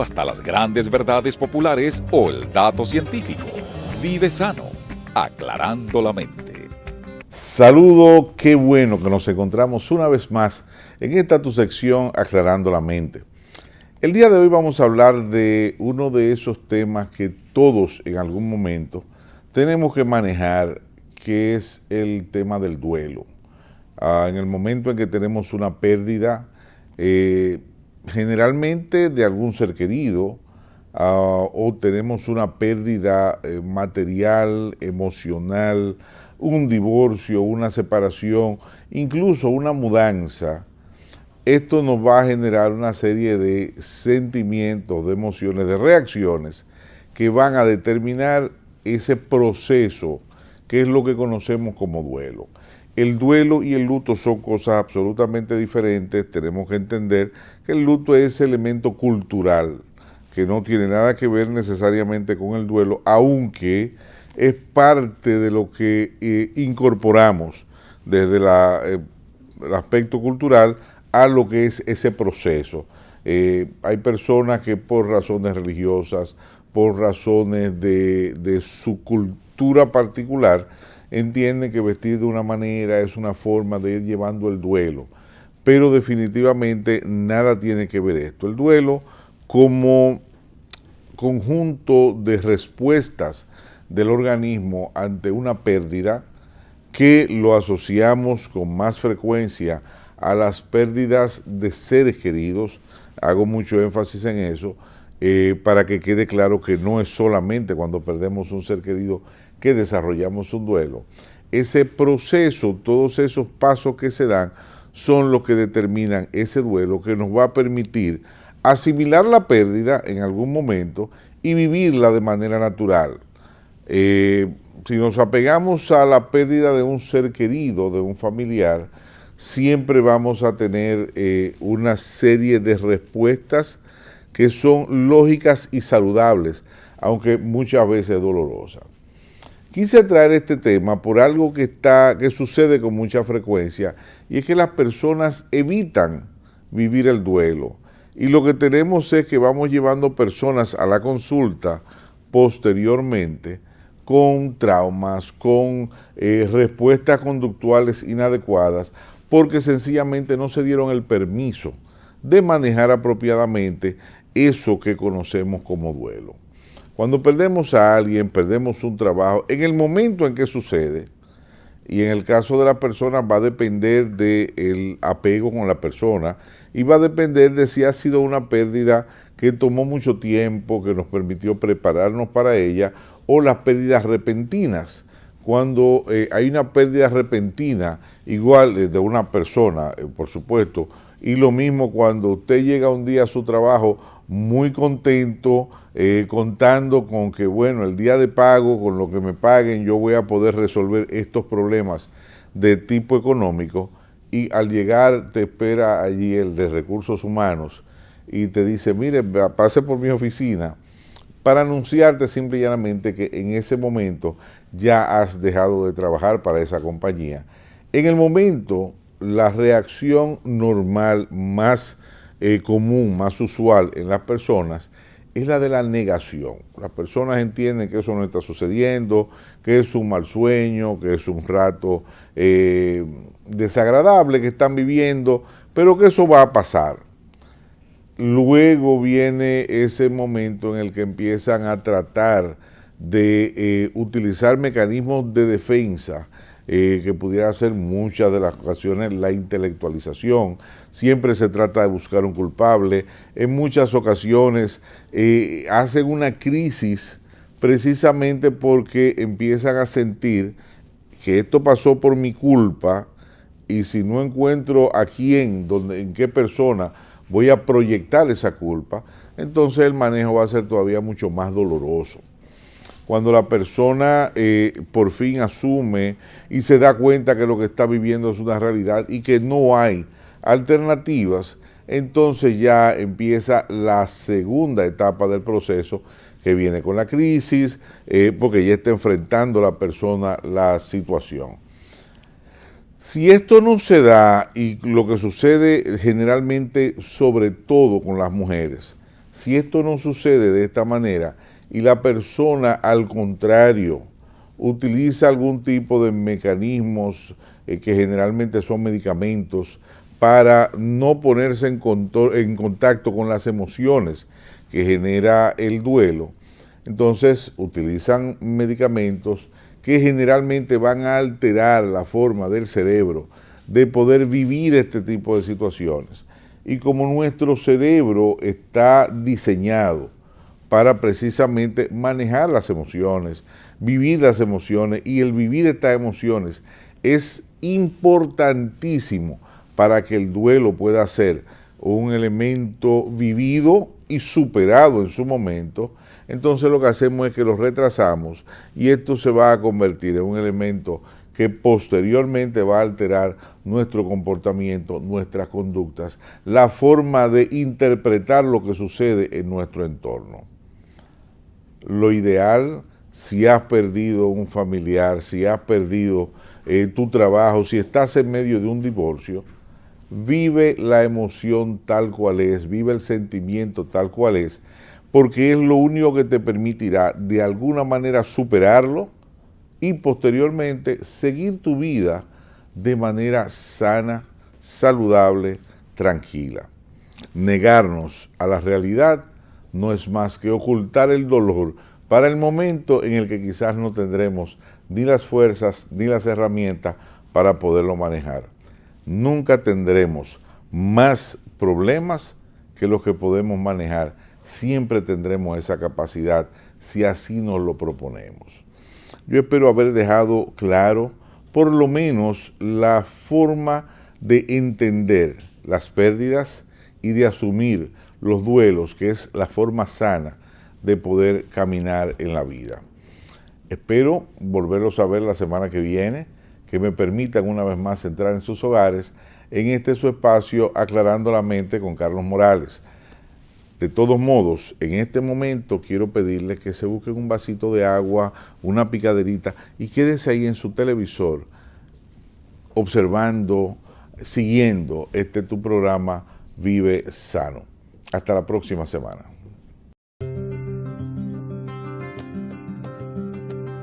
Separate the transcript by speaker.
Speaker 1: Hasta las grandes verdades populares o el dato científico. Vive sano, aclarando la mente.
Speaker 2: Saludo, qué bueno que nos encontramos una vez más en esta tu sección Aclarando la Mente. El día de hoy vamos a hablar de uno de esos temas que todos en algún momento tenemos que manejar, que es el tema del duelo. En el momento en que tenemos una pérdida, generalmente de algún ser querido, o tenemos una pérdida material, emocional, un divorcio, una separación, incluso una mudanza, esto nos va a generar una serie de sentimientos, de emociones, de reacciones que van a determinar ese proceso que es lo que conocemos como duelo. El duelo y el luto son cosas absolutamente diferentes. Tenemos que entender que el luto es elemento cultural, que no tiene nada que ver necesariamente con el duelo, aunque es parte de lo que incorporamos desde el aspecto cultural a lo que es ese proceso. Hay personas que por razones religiosas, por razones de su cultura particular, entienden que vestir de una manera es una forma de ir llevando el duelo, pero definitivamente nada tiene que ver esto. El duelo como conjunto de respuestas del organismo ante una pérdida, que lo asociamos con más frecuencia a las pérdidas de seres queridos. Hago mucho énfasis en eso, para que quede claro que no es solamente cuando perdemos un ser querido que desarrollamos un duelo. Ese proceso, todos esos pasos que se dan, son los que determinan ese duelo que nos va a permitir asimilar la pérdida en algún momento y vivirla de manera natural. Si nos apegamos a la pérdida de un ser querido, de un familiar, siempre vamos a tener una serie de respuestas que son lógicas y saludables, aunque muchas veces dolorosas. Quise traer este tema por algo que sucede con mucha frecuencia, y es que las personas evitan vivir el duelo. Y lo que tenemos es que vamos llevando personas a la consulta posteriormente con traumas, con respuestas conductuales inadecuadas, porque sencillamente no se dieron el permiso de manejar apropiadamente eso que conocemos como duelo. Cuando perdemos a alguien, perdemos un trabajo, en el momento en que sucede, y en el caso de la persona va a depender del apego con la persona, y va a depender de si ha sido una pérdida que tomó mucho tiempo, que nos permitió prepararnos para ella, o las pérdidas repentinas. Cuando hay una pérdida repentina, igual de una persona, por supuesto, y lo mismo cuando usted llega un día a su trabajo muy contento, contando con que, bueno, el día de pago, con lo que me paguen, yo voy a poder resolver estos problemas de tipo económico, y al llegar te espera allí el de recursos humanos y te dice, mire, pase por mi oficina, para anunciarte simple y llanamente que en ese momento ya has dejado de trabajar para esa compañía. En el momento, la reacción normal más común, más usual en las personas, es la de la negación. Las personas entienden que eso no está sucediendo, que es un mal sueño, que es un rato desagradable que están viviendo, pero que eso va a pasar. Luego viene ese momento en el que empiezan a tratar de utilizar mecanismos de defensa, que pudiera ser muchas de las ocasiones la intelectualización. Siempre se trata de buscar un culpable. En muchas ocasiones hacen una crisis precisamente porque empiezan a sentir que esto pasó por mi culpa, y si no encuentro a quién, en qué persona voy a proyectar esa culpa, entonces el manejo va a ser todavía mucho más doloroso. Cuando la persona por fin asume y se da cuenta que lo que está viviendo es una realidad y que no hay alternativas, entonces ya empieza la segunda etapa del proceso, que viene con la crisis, porque ya está enfrentando la persona la situación. Si esto no se da, y lo que sucede generalmente, sobre todo con las mujeres, Si esto no sucede de esta manera y la persona, al contrario, utiliza algún tipo de mecanismos que generalmente son medicamentos para no ponerse en contacto con las emociones que genera el duelo, entonces utilizan medicamentos que generalmente van a alterar la forma del cerebro de poder vivir este tipo de situaciones. Y como nuestro cerebro está diseñado para precisamente manejar las emociones, vivir las emociones, y el vivir estas emociones es importantísimo para que el duelo pueda ser un elemento vivido y superado en su momento, entonces lo que hacemos es que lo retrasamos y esto se va a convertir en un elemento que posteriormente va a alterar nuestro comportamiento, nuestras conductas, la forma de interpretar lo que sucede en nuestro entorno. Lo ideal, si has perdido un familiar, si has perdido tu trabajo, si estás en medio de un divorcio, vive la emoción tal cual es, vive el sentimiento tal cual es, porque es lo único que te permitirá de alguna manera superarlo y posteriormente seguir tu vida de manera sana, saludable, tranquila. Negarnos a la realidad no es más que ocultar el dolor para el momento en el que quizás no tendremos ni las fuerzas ni las herramientas para poderlo manejar. Nunca tendremos más problemas que los que podemos manejar. Siempre tendremos esa capacidad si así nos lo proponemos. Yo espero haber dejado claro por lo menos la forma de entender las pérdidas y de asumir los duelos, que es la forma sana de poder caminar en la vida. Espero volverlos a ver la semana que viene, que me permitan una vez más entrar en sus hogares en este su espacio Aclarando la Mente con Carlos Morales. De todos modos, en este momento quiero pedirles que se busquen un vasito de agua, una picaderita y quédese ahí en su televisor observando, siguiendo tu programa Vive Sano. Hasta la próxima semana.